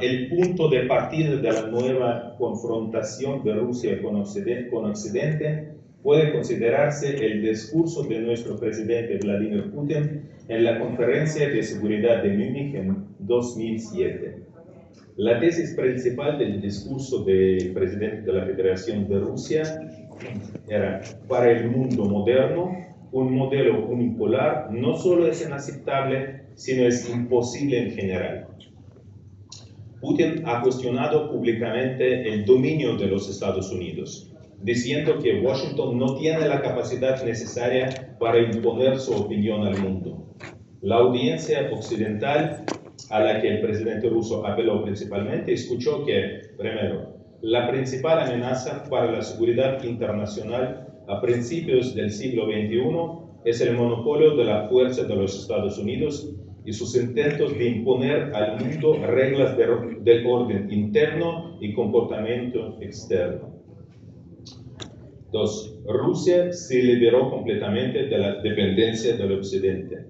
el punto de partida de la nueva confrontación de Rusia con Occidente puede considerarse el discurso de nuestro presidente Vladimir Putin en la Conferencia de Seguridad de Múnich en 2007. La tesis principal del discurso del presidente de la Federación de Rusia era: para el mundo moderno, un modelo unipolar no solo es inaceptable, sino es imposible en general. Putin ha cuestionado públicamente el dominio de los Estados Unidos, diciendo que Washington no tiene la capacidad necesaria para imponer su opinión al mundo. La audiencia occidental a la que el presidente ruso apeló principalmente escuchó que, primero, la principal amenaza para la seguridad internacional a principios del siglo XXI es el monopolio de la fuerza de los Estados Unidos y sus intentos de imponer al mundo reglas del orden interno y comportamiento externo. 2. Rusia se liberó completamente de la dependencia del Occidente.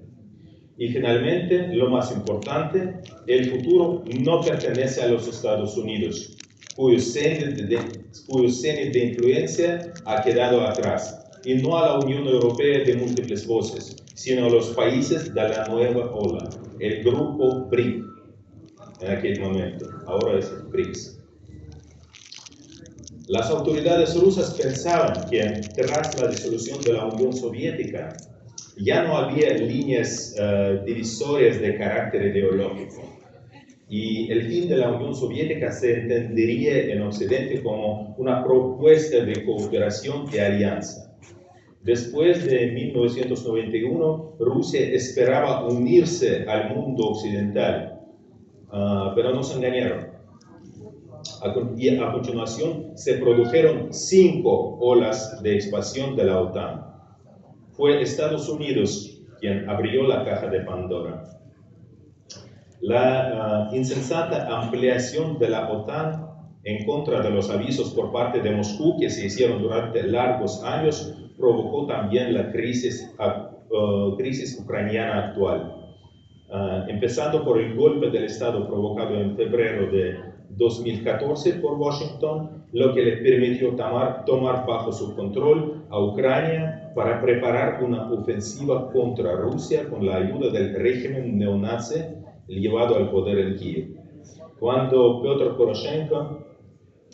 Y finalmente, lo más importante, el futuro no pertenece a los Estados Unidos, cuyo cenit de influencia ha quedado atrás, y no a la Unión Europea de múltiples voces, sino a los países de la nueva ola, el grupo BRIC, en aquel momento, ahora es BRICS. Las autoridades rusas pensaban que tras la disolución de la Unión Soviética ya no había líneas divisorias de carácter ideológico, y el fin de la Unión Soviética se entendería en Occidente como una propuesta de cooperación y alianza. Después de 1991, Rusia esperaba unirse al mundo occidental, pero nos engañaron. Y a continuación se produjeron 5 olas de expansión de la OTAN. Fue Estados Unidos quien abrió la caja de Pandora. La insensata ampliación de la OTAN en contra de los avisos por parte de Moscú que se hicieron durante largos años provocó también la crisis ucraniana actual. Empezando por el golpe del Estado provocado en febrero de 2014 por Washington, lo que le permitió tomar bajo su control a Ucrania para preparar una ofensiva contra Rusia con la ayuda del régimen neonazi llevado al poder en Kiev. Cuando Petro Poroshenko,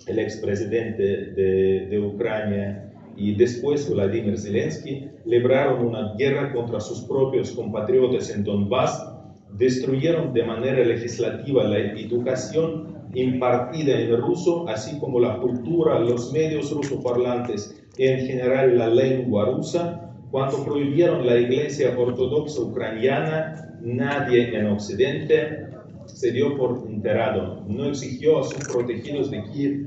el expresidente de Ucrania, y después Vladimir Zelensky libraron una guerra contra sus propios compatriotas en Donbass, destruyeron de manera legislativa la educación impartida en ruso, así como la cultura, los medios rusoparlantes y en general la lengua rusa. Cuando prohibieron la Iglesia Ortodoxa Ucraniana, nadie en Occidente se dio por enterado, no exigió a sus protegidos de Kiev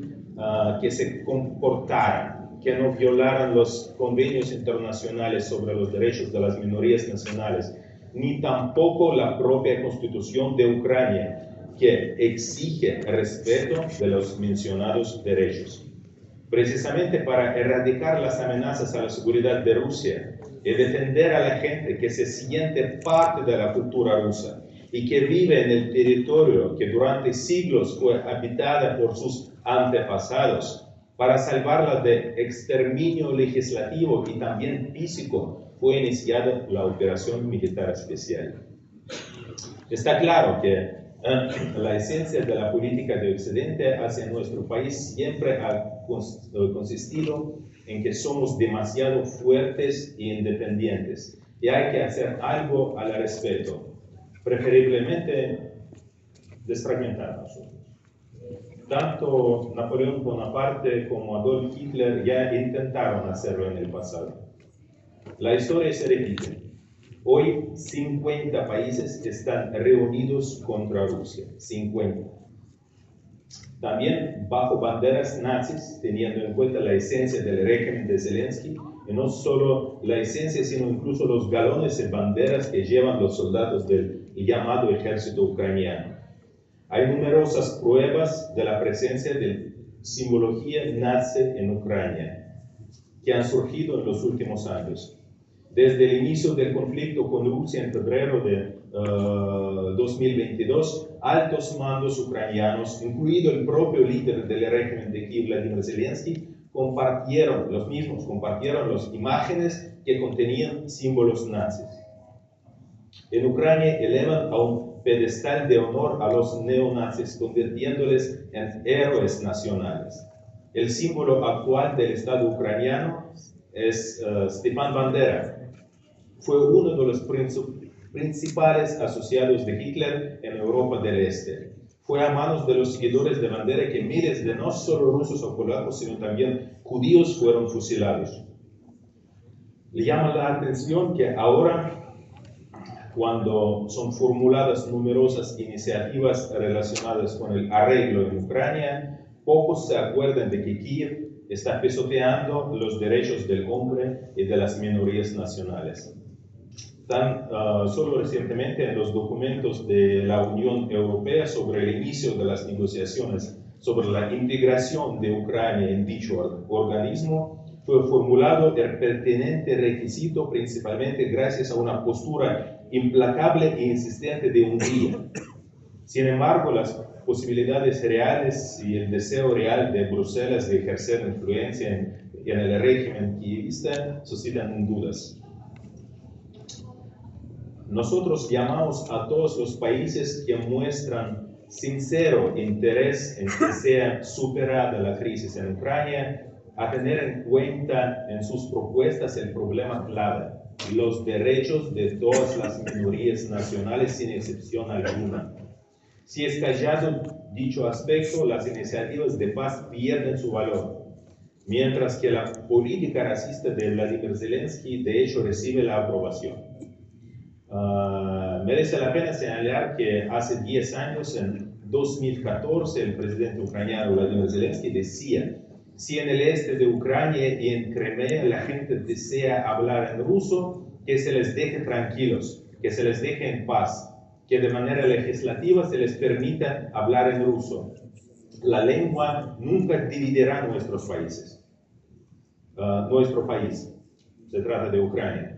que se comportaran, que no violaran los convenios internacionales sobre los derechos de las minorías nacionales, ni tampoco la propia Constitución de Ucrania, que exige el respeto de los mencionados derechos. Precisamente para erradicar las amenazas a la seguridad de Rusia y defender a la gente que se siente parte de la cultura rusa y que vive en el territorio que durante siglos fue habitada por sus antepasados, para salvarla de exterminio legislativo y también físico, fue iniciada la operación militar especial. Está claro que la esencia de la política de Occidente hacia nuestro país siempre ha consistido en que somos demasiado fuertes e independientes y hay que hacer algo al respecto, preferiblemente desfragmentarnos. Tanto Napoleón Bonaparte como Adolf Hitler ya intentaron hacerlo en el pasado. La historia se repite. Hoy 50 países están reunidos contra Rusia, 50. También bajo banderas nazis, teniendo en cuenta la esencia del régimen de Zelensky, y no solo la esencia, sino incluso los galones de banderas que llevan los soldados del llamado ejército ucraniano. Hay numerosas pruebas de la presencia de simbología nazi en Ucrania, que han surgido en los últimos años. Desde el inicio del conflicto con Rusia en febrero de 2022 altos mandos ucranianos, incluido el propio líder del régimen de Kiev, Vladimir Zelensky, compartieron las imágenes que contenían símbolos nazis. En Ucrania elevan a un pedestal de honor a los neonazis, convirtiéndoles en héroes nacionales. El símbolo actual del Estado ucraniano es Stepan Bandera. Fue uno de los principales asociados de Hitler en Europa del Este. Fue a manos de los seguidores de Bandera que miles de no solo rusos o polacos, sino también judíos fueron fusilados. Le llama la atención que ahora, cuando son formuladas numerosas iniciativas relacionadas con el arreglo en Ucrania, pocos se acuerdan de que Kiev está pisoteando los derechos del hombre y de las minorías nacionales. Solo recientemente en los documentos de la Unión Europea sobre el inicio de las negociaciones sobre la integración de Ucrania en dicho organismo, fue formulado el pertinente requisito principalmente gracias a una postura implacable e insistente de Hungría. Sin embargo, las posibilidades reales y el deseo real de Bruselas de ejercer influencia en el régimen kievista suscitan dudas. Nosotros llamamos a todos los países que muestran sincero interés en que sea superada la crisis en Ucrania a tener en cuenta en sus propuestas el problema clave, los derechos de todas las minorías nacionales sin excepción alguna. Si es callado dicho aspecto, las iniciativas de paz pierden su valor, mientras que la política racista de Vladimir Zelensky de hecho recibe la aprobación. Merece la pena señalar que hace 10 años, en 2014, el presidente ucraniano Vladimir Zelensky decía: si en el este de Ucrania y en Crimea la gente desea hablar en ruso, que se les deje tranquilos, que se les deje en paz, que de manera legislativa se les permita hablar en ruso. La lengua nunca dividirá nuestros países. Nuestro país. Se trata de Ucrania.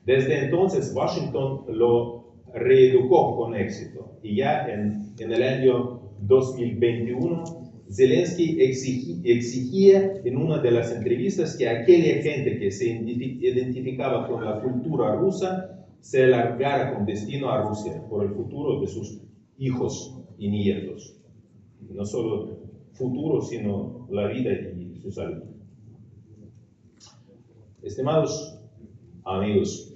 Desde entonces, Washington lo reeducó con éxito. Y ya en el año 2021, Zelensky exigía en una de las entrevistas que aquella gente que se identificaba con la cultura rusa se largara con destino a Rusia por el futuro de sus hijos y nietos. No solo futuro, sino la vida y su salud. Estimados amigos,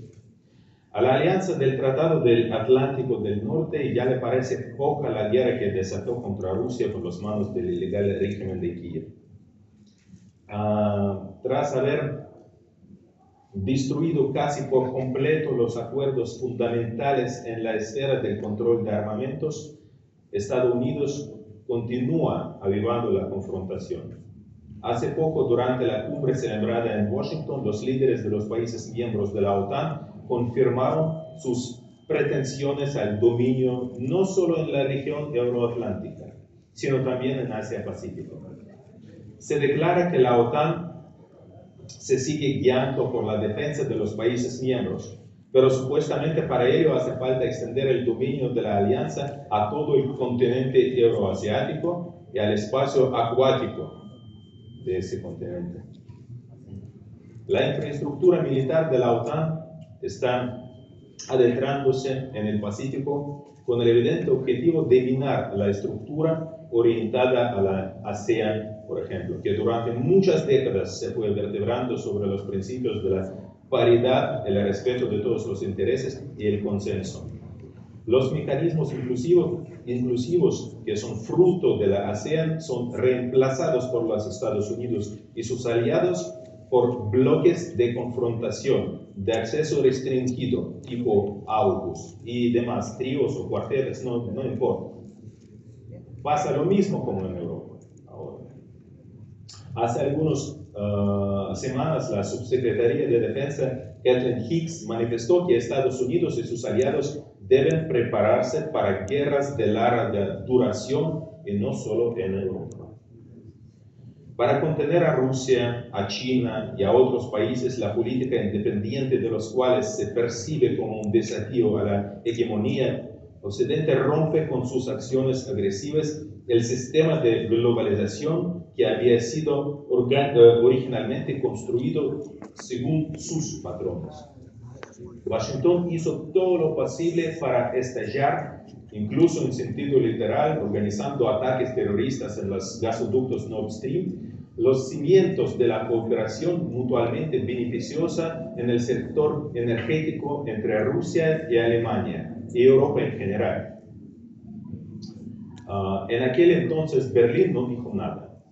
a la alianza del Tratado del Atlántico del Norte ya le parece poca la guerra que desató contra Rusia por las manos del ilegal régimen de Kiev. Tras haber destruido casi por completo los acuerdos fundamentales en la esfera del control de armamentos, Estados Unidos continúa avivando la confrontación. Hace poco, durante la cumbre celebrada en Washington, los líderes de los países miembros de la OTAN confirmaron sus pretensiones al dominio no solo en la región euroatlántica, sino también en Asia-Pacífico. Se declara que la OTAN se sigue guiando por la defensa de los países miembros, pero supuestamente para ello hace falta extender el dominio de la alianza a todo el continente euroasiático y al espacio acuático de ese continente. La infraestructura militar de la OTAN está adentrándose en el Pacífico con el evidente objetivo de minar la estructura orientada a la ASEAN, por ejemplo, que durante muchas décadas se fue vertebrando sobre los principios de la paridad, el respeto de todos los intereses y el consenso. Los mecanismos inclusivos que son fruto de la ASEAN son reemplazados por los Estados Unidos y sus aliados por bloques de confrontación, de acceso restringido, tipo AUKUS y demás, tríos o cuarteles, no importa. Pasa lo mismo como en Europa ahora. Hace algunas semanas la subsecretaria de Defensa, Kathleen Hicks, manifestó que Estados Unidos y sus aliados deben prepararse para guerras de larga duración y no solo en Europa. Para contener a Rusia, a China y a otros países, la política independiente de los cuales se percibe como un desafío a la hegemonía Occidente rompe con sus acciones agresivas el sistema de globalización que había sido originalmente construido según sus patrones. Washington hizo todo lo posible para estallar, incluso en sentido literal, organizando ataques terroristas en los gasoductos Nord Stream, los cimientos de la cooperación mutuamente beneficiosa en el sector energético entre Rusia y Alemania y Europa en general. En aquel entonces Berlín no dijo nada.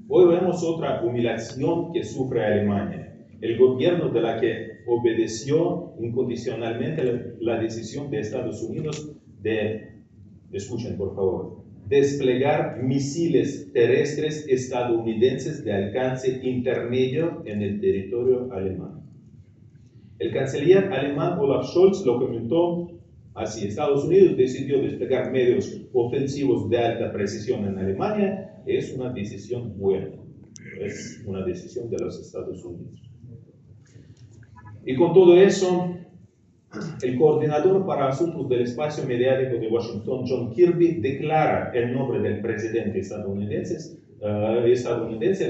Hoy vemos otra humillación que sufre Alemania, el gobierno de la que obedeció incondicionalmente la decisión de Estados Unidos de, escuchen por favor, desplegar misiles terrestres estadounidenses de alcance intermedio en el territorio alemán. El canciller alemán Olaf Scholz lo comentó así: Estados Unidos decidió desplegar medios ofensivos de alta precisión en Alemania. Es una decisión buena, es una decisión de los Estados Unidos. Y con todo eso, el coordinador para asuntos del espacio mediático de Washington, John Kirby, declara en nombre del presidente estadounidense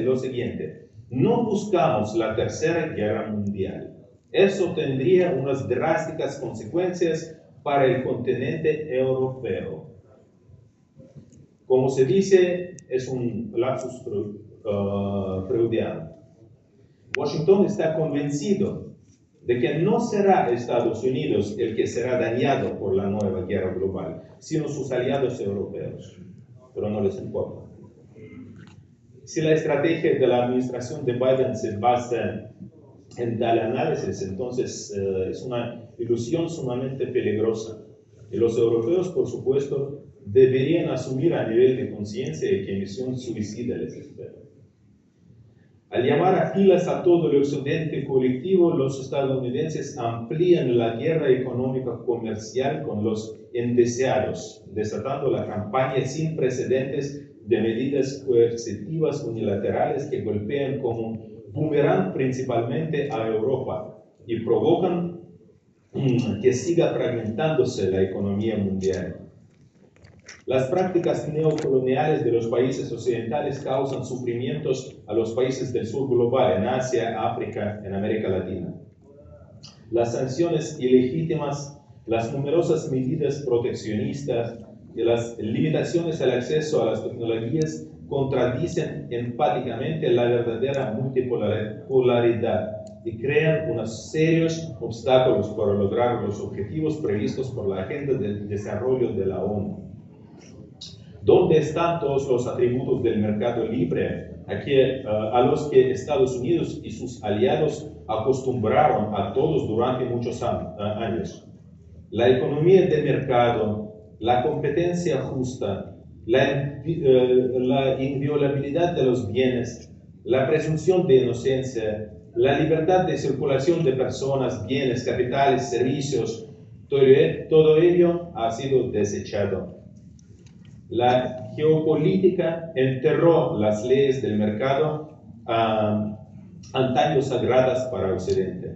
lo siguiente: no buscamos la tercera guerra mundial. Eso tendría unas drásticas consecuencias para el continente europeo. Como se dice, es un lapsus freudiano. Washington está convencido de que no será Estados Unidos el que será dañado por la nueva guerra global, sino sus aliados europeos. Pero no les importa. Si la estrategia de la administración de Biden se basa en tal análisis, entonces es una ilusión sumamente peligrosa. Y los europeos, por supuesto, deberían asumir a nivel de conciencia que misión suicida les espera. Al llamar a filas a todo el occidente colectivo, los estadounidenses amplían la guerra económica comercial con los indeseados, desatando la campaña sin precedentes de medidas coercitivas unilaterales que golpean como boomerang principalmente a Europa y provocan que siga fragmentándose la economía mundial. Las prácticas neocoloniales de los países occidentales causan sufrimientos a los países del sur global, en Asia, África, en América Latina. Las sanciones ilegítimas, las numerosas medidas proteccionistas y las limitaciones al acceso a las tecnologías contradicen enfáticamente la verdadera multipolaridad y crean unos serios obstáculos para lograr los objetivos previstos por la Agenda del Desarrollo de la ONU. ¿Dónde están todos los atributos del mercado libre a los que Estados Unidos y sus aliados acostumbraron a todos durante muchos años? La economía de mercado, la competencia justa, la inviolabilidad de los bienes, la presunción de inocencia, la libertad de circulación de personas, bienes, capitales, servicios, todo ello ha sido desechado. La geopolítica enterró las leyes del mercado antaño sagradas para Occidente.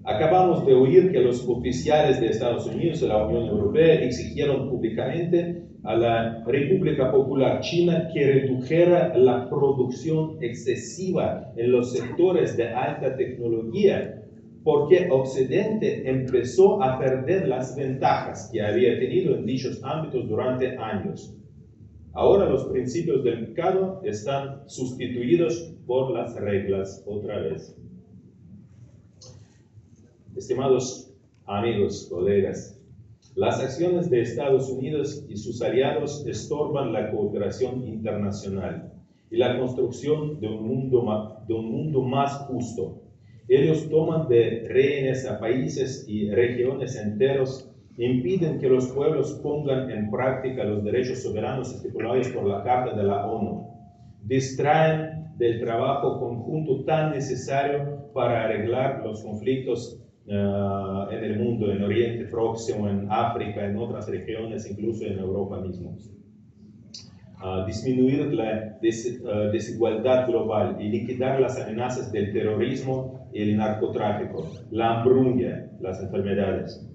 Acabamos de oír que los oficiales de Estados Unidos y la Unión Europea exigieron públicamente a la República Popular China que redujera la producción excesiva en los sectores de alta tecnología, porque Occidente empezó a perder las ventajas que había tenido en dichos ámbitos durante años. Ahora los principios del mercado están sustituidos por las reglas otra vez. Estimados amigos, colegas, las acciones de Estados Unidos y sus aliados estorban la cooperación internacional y la construcción de un mundo más justo. Ellos toman de rehenes a países y regiones enteros, impiden que los pueblos pongan en práctica los derechos soberanos estipulados por la Carta de la ONU, distraen del trabajo conjunto tan necesario para arreglar los conflictos en el mundo, en Oriente Próximo, en África, en otras regiones, incluso en Europa mismo. Disminuir la desigualdad global y liquidar las amenazas del terrorismo y el narcotráfico, la hambruna, las enfermedades.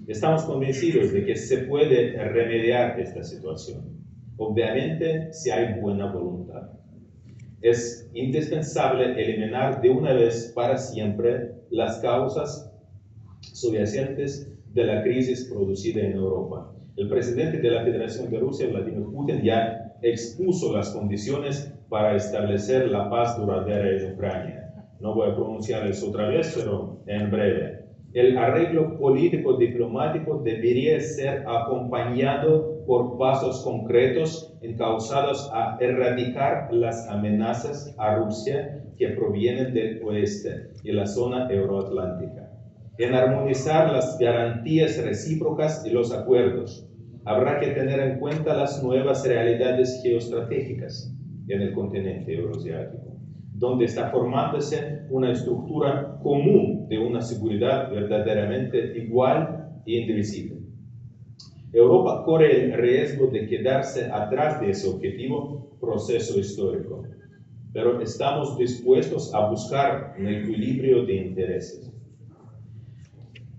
Estamos convencidos de que se puede remediar esta situación, obviamente si hay buena voluntad. Es indispensable eliminar de una vez para siempre las causas subyacentes de la crisis producida en Europa. El presidente de la Federación de Rusia, Vladimir Putin, ya expuso las condiciones para establecer la paz duradera en Ucrania. No voy a pronunciar eso otra vez, pero en breve. El arreglo político diplomático debería ser acompañado por pasos concretos encausados a erradicar las amenazas a Rusia que provienen del oeste y la zona euroatlántica, en armonizar las garantías recíprocas y los acuerdos. Habrá que tener en cuenta las nuevas realidades geoestratégicas en el continente euroasiático, donde está formándose una estructura común de una seguridad verdaderamente igual e indivisible. Europa corre el riesgo de quedarse atrás de ese objetivo proceso histórico, pero estamos dispuestos a buscar un equilibrio de intereses.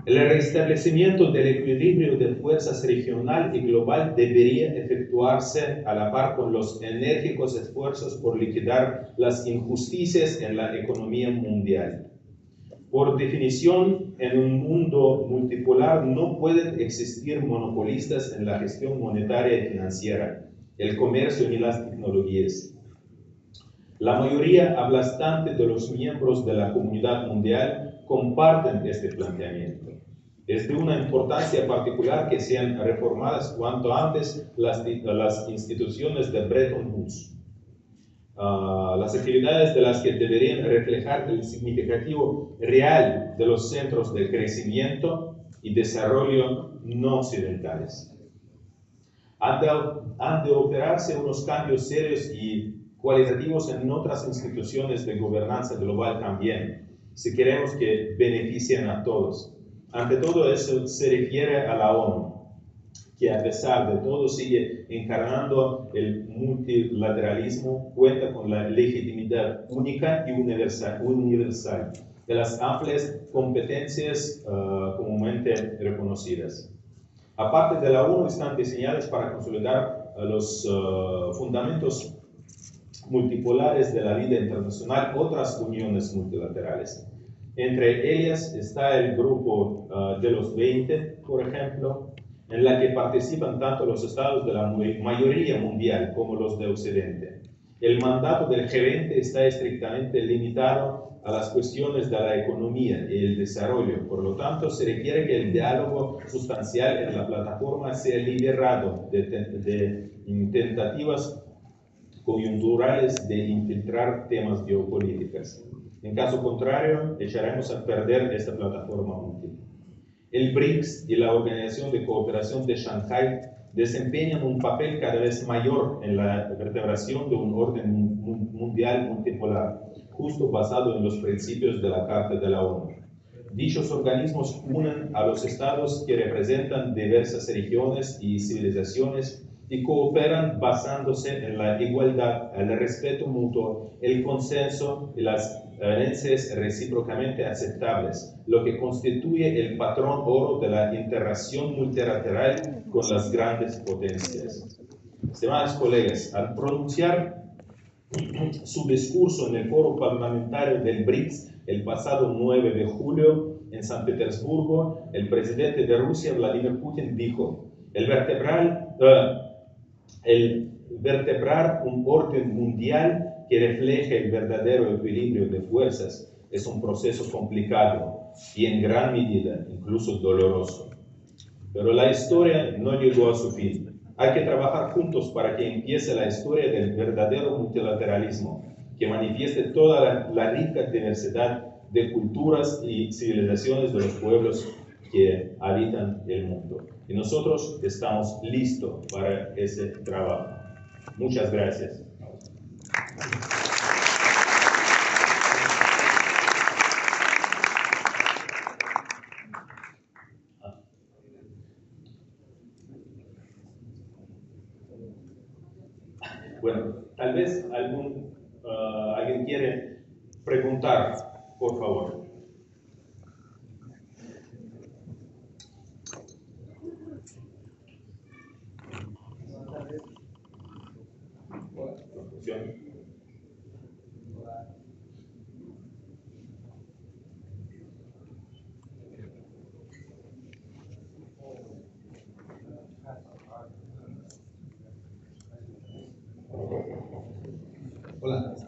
El restablecimiento del equilibrio de fuerzas regional y global debería efectuarse a la par con los enérgicos esfuerzos por liquidar las injusticias en la economía mundial. Por definición, en un mundo multipolar no pueden existir monopolistas en la gestión monetaria y financiera, el comercio ni las tecnologías. La mayoría aplastante de los miembros de la comunidad mundial comparten este planteamiento. Es de una importancia particular que sean reformadas cuanto antes las instituciones de Bretton Woods. Las actividades de las que deberían reflejar el significativo real de los centros de crecimiento y desarrollo no occidentales. Han de operarse unos cambios serios y cualitativos en otras instituciones de gobernanza global también, si queremos que beneficien a todos. Ante todo eso se refiere a la ONU, que a pesar de todo sigue encarnando el multilateralismo, cuenta con la legitimidad única y universal de las amplias competencias comúnmente reconocidas. Aparte de la ONU, están diseñadas para consolidar los fundamentos multipolares de la vida internacional otras uniones multilaterales. Entre ellas está el grupo de los 20, por ejemplo, en la que participan tanto los estados de la mayoría mundial como los de Occidente. El mandato del G20 está estrictamente limitado a las cuestiones de la economía y el desarrollo. Por lo tanto, se requiere que el diálogo sustancial en la plataforma sea liberado de tentativas coyunturales de infiltrar temas geopolíticos. En caso contrario, echaremos a perder esta plataforma útil. El BRICS y la Organización de Cooperación de Shanghái desempeñan un papel cada vez mayor en la vertebración de un orden mundial multipolar, justo basado en los principios de la Carta de la ONU. Dichos organismos unen a los estados que representan diversas regiones y civilizaciones y cooperan basándose en la igualdad, el respeto mutuo, el consenso y las herencias recíprocamente aceptables, lo que constituye el patrón oro de la interacción multilateral con las grandes potencias. Estimados colegas, al pronunciar su discurso en el foro parlamentario del BRICS el pasado 9 de julio en San Petersburgo, el presidente de Rusia, Vladimir Putin, dijo: el vertebrar un orden mundial que refleje el verdadero equilibrio de fuerzas es un proceso complicado y en gran medida incluso doloroso. Pero la historia no llegó a su fin. Hay que trabajar juntos para que empiece la historia del verdadero multilateralismo, que manifieste toda la rica diversidad de culturas y civilizaciones de los pueblos que habitan el mundo. Y nosotros estamos listos para ese trabajo. Muchas gracias. Bueno, tal vez alguien quiere preguntar, por favor. Constitución. Hola.